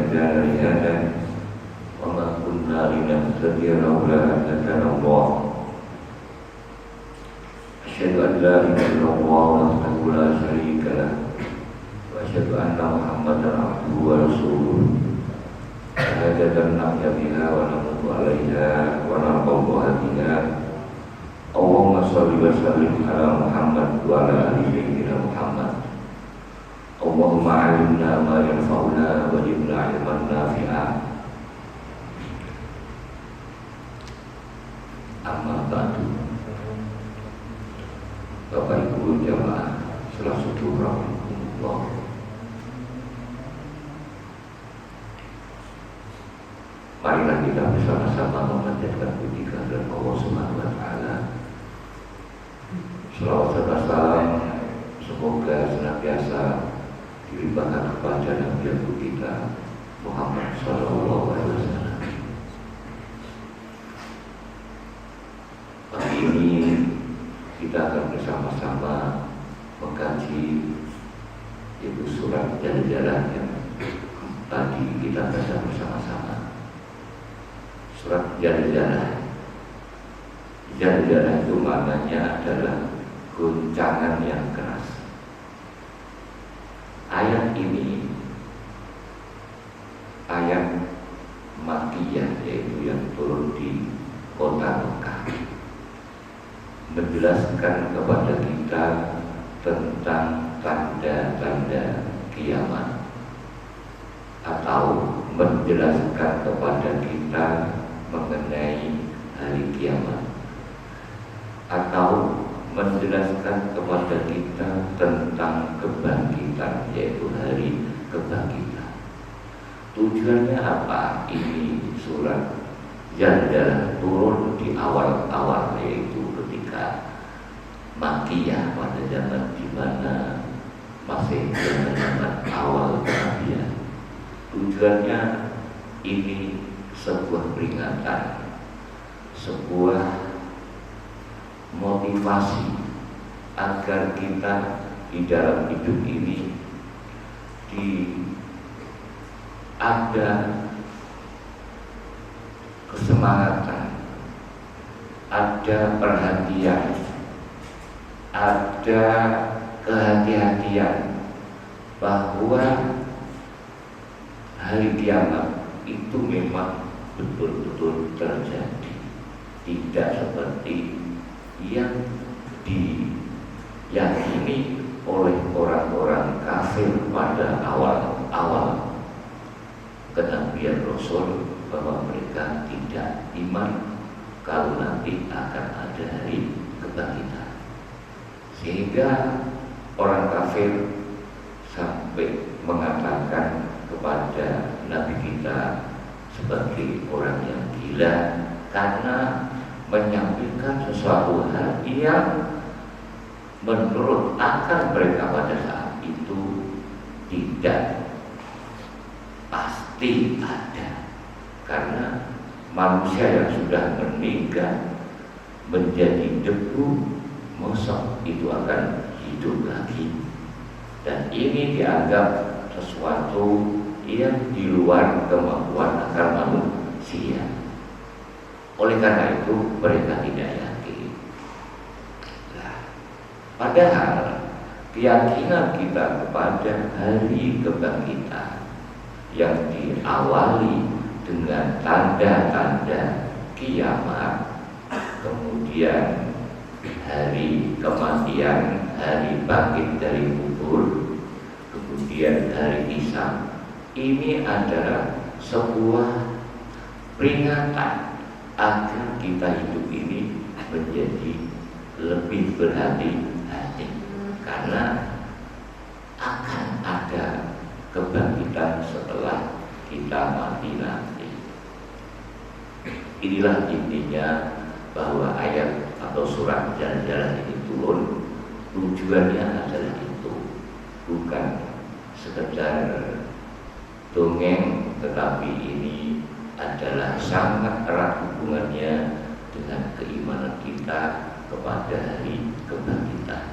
هدانا لهذا وما كنا لنهتدي لولا أن هدانا الله أشهد أن لا إله إلا الله وحده لا شريك له وأشهد أن محمدا عبده ورسوله شهادة نحيا بها ونموت عليها ونلقى بها اللهم صل وسلم على محمد وعلى آل سيدنا محمد اللهم علمنا ما ينفعنا وزدنا علما نافعا amma ba'du. Bapak Ibu jamaah salat subuh rahmatullah. Marilah kita bersama-sama memanjatkan puji kehadirat Allah Subhanahu wa taala. Selawat serta salam semoga senantiasa dilimpahkan kepada Nabi kita Muhammad sallallahu alaihi wasallam. Pagi ini kita akan bersama-sama mengkaji itu surat Jalah-Jalah yang tadi kita baca bersama-sama. Surat Jalah-Jalah. Jalah-Jalah itu maknanya adalah guncangan yang keras. Ayat ini ayat Makkiyah, yaitu yang turun di kota Mekah, menjelaskan kepada kita tentang tanda-tanda kiamat, atau menjelaskan kepada kita mengenai hari kiamat, atau menjelaskan kepada kita tentang kebangkitan, yaitu hari kebangkitan. Tujuannya apa? Ini surat Jalah-Jalah turun di awal-awal, yaitu ketika Makkiyah, pada zaman di mana masih zaman awal kenabian. Tujuannya ini sebuah peringatan, sebuah motivasi agar kita di dalam hidup ini ada kesemangatan, ada perhatian, ada kehati-hatian bahwa hari kiamat itu memang betul-betul terjadi, tidak seperti yang diyakini oleh orang-orang kafir pada awal-awal kenabian Rasul, bahwa mereka tidak iman kalau nanti akan ada hari kebangkitan. Sehingga orang kafir sampai mengatakan kepada Nabi kita sebagai orang yang gila karena menyampaikan sesuatu hal yang menurut akal mereka pada saat itu tidak pasti ada, karena manusia yang sudah meninggal menjadi debu, mosok itu akan hidup lagi, dan ini dianggap sesuatu yang di luar kemampuan akal manusia. Oleh karena itu mereka tidak yakin. Nah, padahal keyakinan kita kepada hari kebangkitan yang diawali dengan tanda-tanda kiamat, kemudian hari kematian, hari bangkit dari kubur, kemudian hari hisab, ini adalah sebuah peringatan agar kita hidup ini menjadi lebih berhati-hati, karena akan ada kebangkitan setelah kita mati nanti. Inilah intinya bahwa ayat atau surat Jalah-Jalah ini turun, tujuannya adalah itu, bukan sekedar dongeng, tetapi ini adalah sangat erat hubungannya dengan keimanan kita kepada hari kebangkitan.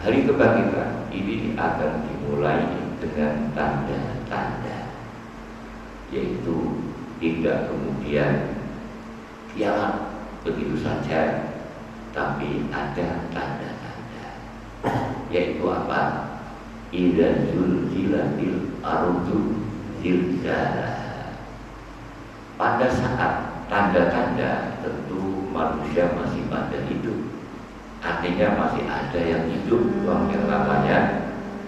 Hari kebangkitan ini akan dimulai dengan tanda-tanda. tidak kemudian kiamat begitu saja, tapi ada tanda-tanda, yaitu apa? Idza zulzilatil ardu zilzalaha. Pada saat tanda-tanda, tentu manusia masih pada hidup, artinya masih ada yang hidup, yang namanya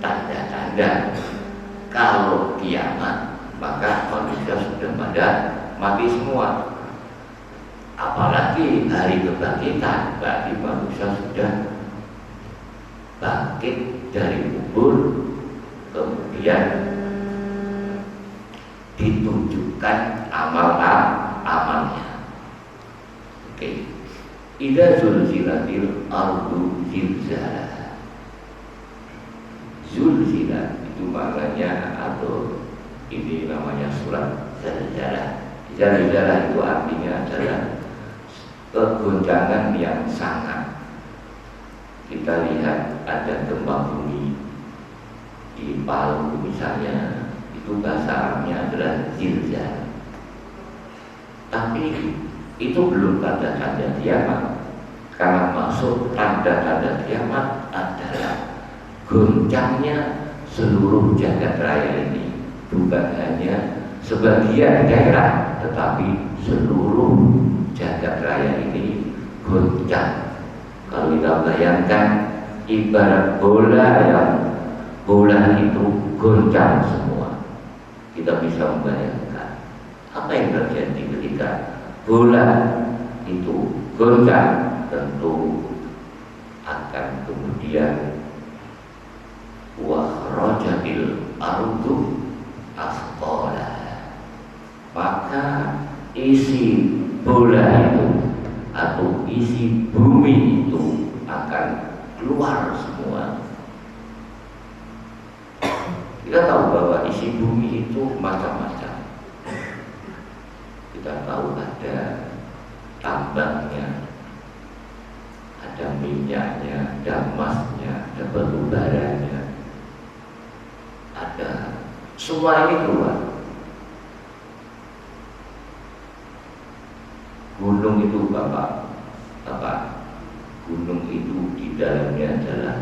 tanda-tanda. Kalau kiamat, maka manusia sudah pada mati semua. Apalagi hari kebangkitan, berarti manusia sudah bangkit dari kubur, kemudian ditunjukkan amalnya. Oke. Idza zulzilatil ardu zilzalaha. Zulzilah itu maknanya, atau ini namanya surat zalzalah. Zalzalah itu artinya adalah kegoncangan yang sangat. Kita lihat ada gempa bumi di Palu misalnya, itu bahasa Arabnya adalah zilzal. Tapi itu belum tanda-tanda kiamat, karena masuk tanda-tanda kiamat adalah goncangnya seluruh jagat raya ini, bukan hanya sebagian daerah, tetapi seluruh jagat raya ini goncang. Kalau kita bayangkan ibarat bola itu goncang semua, kita bisa membayangkan apa yang terjadi ketika bola itu goncang. Tentu akan kemudian wa kharajatil ardu athqalaha, maka isi bola itu atau isi bumi itu akan keluar semua. Kita tahu bahwa isi bumi itu macam-macam. Kita tahu ada tambangnya, ada minyaknya, ada emasnya, ada batu baranya, ada semua ini keluar. Gunung itu Bapak, gunung itu di dalamnya adalah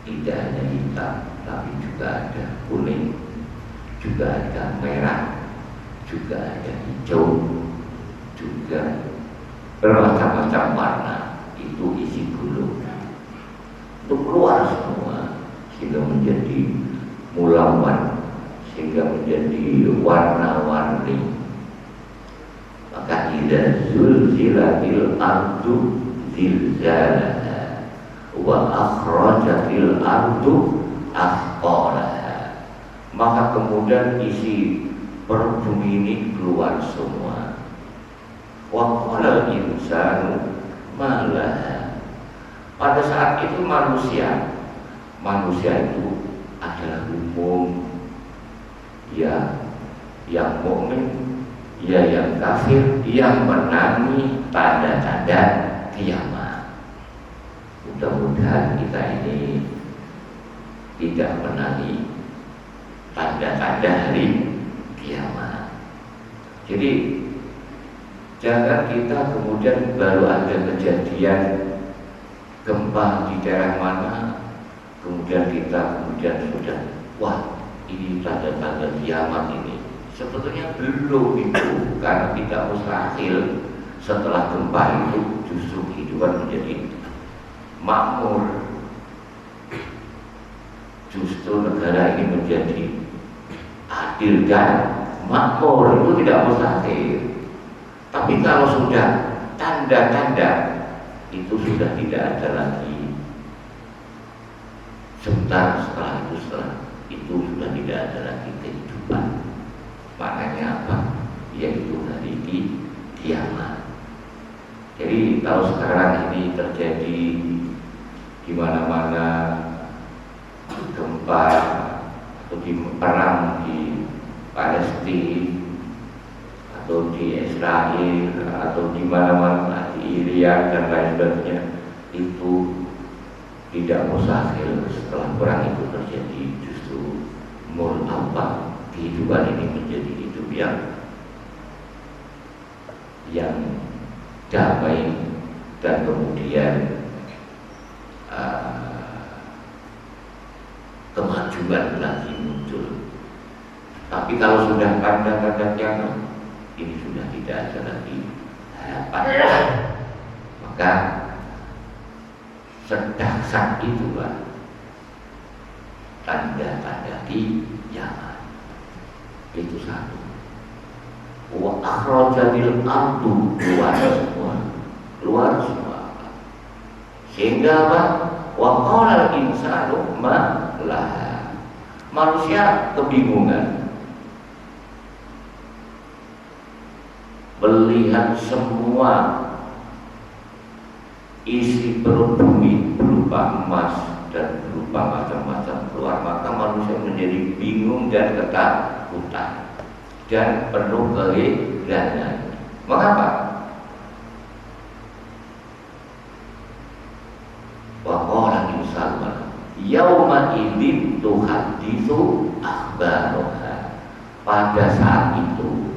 tidak hanya hitam, tapi juga ada kuning, juga ada merah, juga ada hijau, juga bermacam-macam warna. Itu isi gunung. Itu keluar semua sehingga menjadi mulawan, sehingga menjadi warna-warni. Maka idza zulzilatil ardu zilzalaha wa akhrajatil ardu athqalaha, maka kemudian isi perut bumi ini keluar semua. Wa qala insanu ma laha. Pada saat itu manusia itu adalah umum, ya yang mukmin, ya yang kafir, yang menangi tanda-tanda kiamat. Mudah-mudahan kita ini tidak menangi tanda-tanda hari kiamat. Jadi jangan kita kemudian baru ada kejadian gempa di daerah mana, kemudian kita sudah, wah ini tanda-tanda kiamat ini. Sebetulnya belum itu, karena tidak mustahil setelah gempa itu justru kehidupan menjadi makmur. Justru negara ini menjadi adil dan makmur, itu tidak mustahil. Tapi kalau sudah tanda-tanda itu sudah tidak ada lagi. Sebentar setelah itu sudah tidak ada lagi kehidupan. Maknanya apa? Yaitu hari kiamat. Jadi kalau sekarang ini terjadi di mana-mana gempa atau di perang di Palestina atau di Israel atau di mana-mana di Irak dan lain sebagainya, itu tidak mustahil setelah perang itu terjadi justru mulawat kehidupan ini menjadi hidup yang damai, dan kemudian kemajuan lagi muncul. Tapi kalau sudah tanda-tanda kiamat, ini sudah tidak ada lagi harapan. Maka sedahsyat itulah tanda-tanda kiamat. Itu satu. Wa akhrajatil ardu, keluar semua. Sehingga apa? Wa qala al-insanu ma laha. Manusia kebingungan melihat semua isi perut bumi berupa emas dan berupa macam-macam keluar, maka manusia menjadi bingung dan ketakutan dan penuh keheranan. Mengapa? Wa qala insanu yauma idzin tuhaditsu akhbaraha. Pada saat itu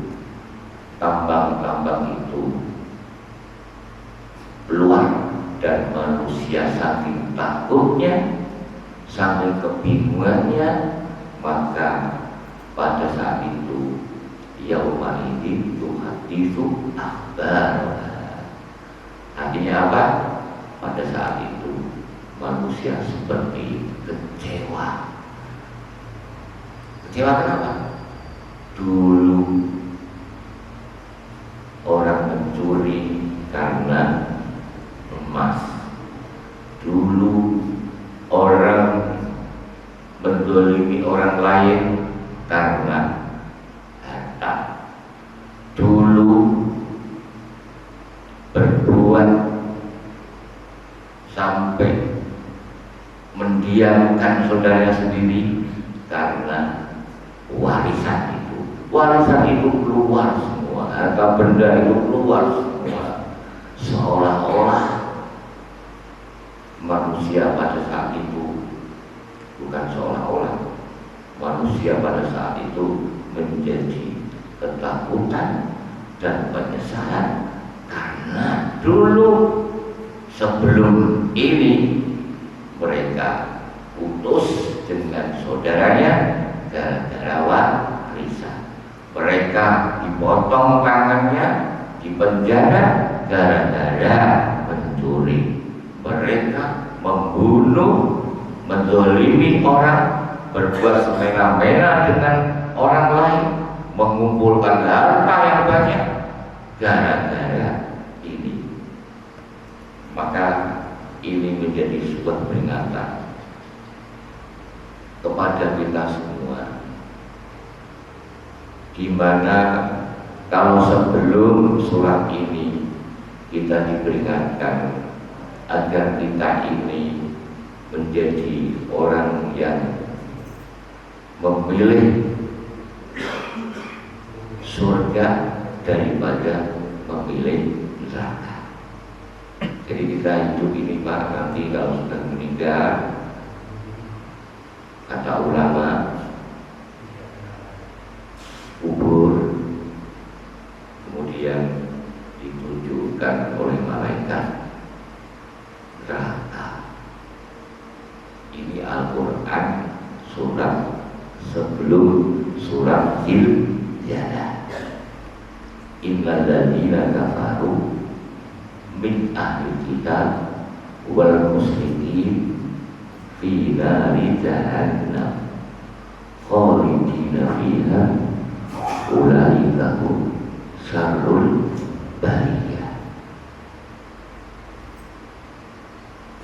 tambang-tambang itu keluar, dan manusia saking takutnya, saking kebingungannya, maka pada saat itu yauma idzin tuhaditsu akhbaraha. Artinya apa? Pada saat itu manusia seperti kecewa. Kecewa kenapa? Dulu orang mencuri karena emas. Dulu orang menzalimi orang lain karena harta. Dulu berbuat sampai mendiamkan saudara sendiri karena warisan itu. Warisan itu keluar semua, harta benda itu keluar semua. Seolah-olah manusia pada saat itu, bukan seolah-olah, manusia pada saat itu menjadi ketakutan dan penyesalan karena dulu sebelum ini mereka putus dengan saudaranya gara-gara warisan. Mereka dipotong tangannya, dipenjara gara-gara mencuri. Mereka membunuh, menzalimi orang, berbuat semena-mena dengan orang lain, mengumpulkan harta yang banyak gara-gara ini. Maka ini menjadi sebuah peringatan kepada kita semua, di mana kalau sebelum surat ini kita diperingatkan agar kita ini menjadi orang yang memilih surga daripada memilih neraka. Jadi kita hidup ini Pak, nanti kalau sudah meninggal, kata ulama, kubur, kemudian ditunjukkan oleh malaikat neraka. Ini Al-Quran surat sebelum surat Zilzalah. Innal ladzina kafaru min ahli kitab wal musyrikin fi nari jahannam khalidina fiha ulaika hum syarrul bariyah.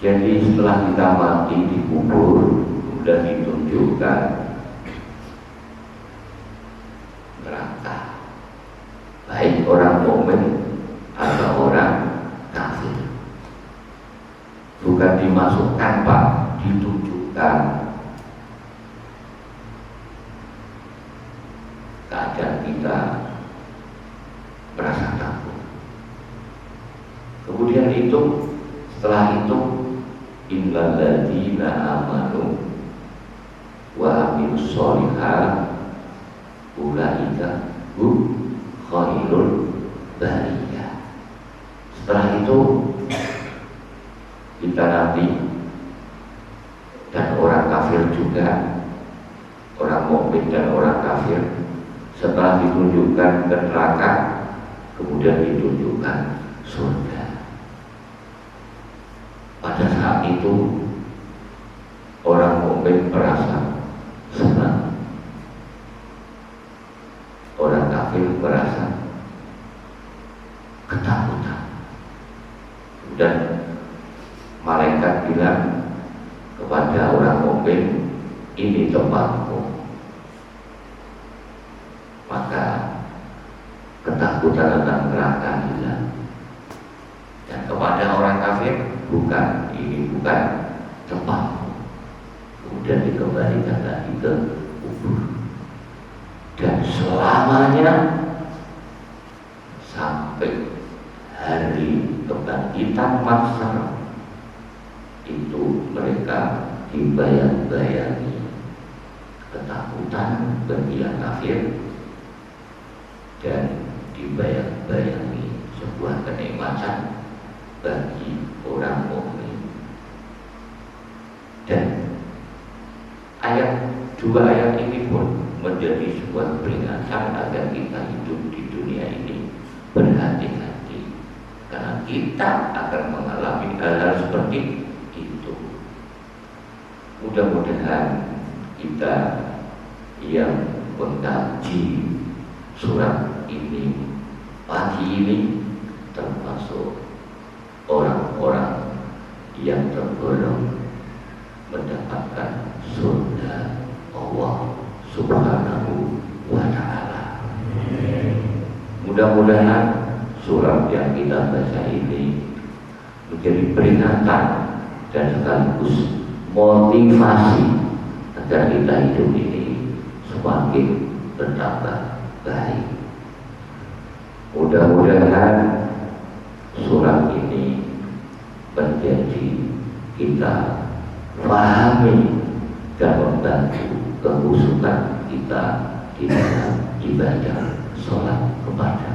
Jadi setelah kita mati dikubur dan ditunjukkan neraka, baik orang mukmin atau orang kafir. Bukan dimasukkan Pak, ditunjukkan. Keadaan kita merasa takut. Kemudian itu, setelah itu, innal ladzina amanu wa amilus sholihat ulaika khairul bariyah. Setelah itu kita nanti dan orang kafir juga, orang mukmin dan orang kafir, setelah ditunjukkan ke neraka kemudian ditunjukkan surga. Pada saat itu orang mukmin merasa senang, orang kafir merasa ketakutan. Dan malaikat bilang kepada orang mukmin, ini tempatmu. Maka ketakutan tentang neraka hilang. Dan kepada orang kafir, bukan, ini bukan tempatmu. Kemudian dikembalikan lagi ke kubur. Dan selamanya sampai hari kebangkitan mahsyar itu mereka dibayang-bayangi ketakutan bagi yang kafir dan dibayang-bayangi sebuah kenikmatan bagi orang mukmin. Dan dua ayat ini pun menjadi sebuah peringatan agar kita hidup di dunia ini berhati-hati, karena kita akan mengalami hal-hal seperti itu. Mudah-mudahan kita yang mengkaji surat ini pagi ini termasuk orang-orang yang tergolong mendapatkan surga Allah Subhanahu wa ta'ala. Mudah-mudahan surat yang kita baca ini menjadi peringatan dan sekaligus motivasi agar kita hidup ini semakin bertambah baik. Mudah-mudahan surat ini menjadi kita pahami dan membantu kehusukan kita di dalam ibadah sholat kepada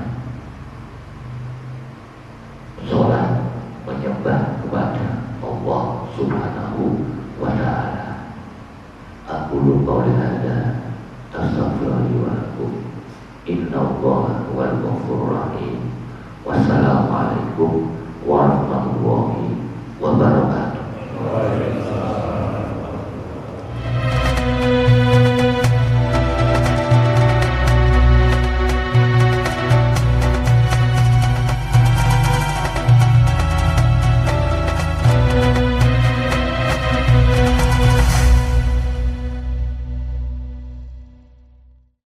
sholat menyembah kepada Allah Subhanahu wa ta'ala. Aku lupa oleh Anda, astaghfirullahaladzim, innallaha wal ghafurur rahim. Wassalamualaikum warahmatullahi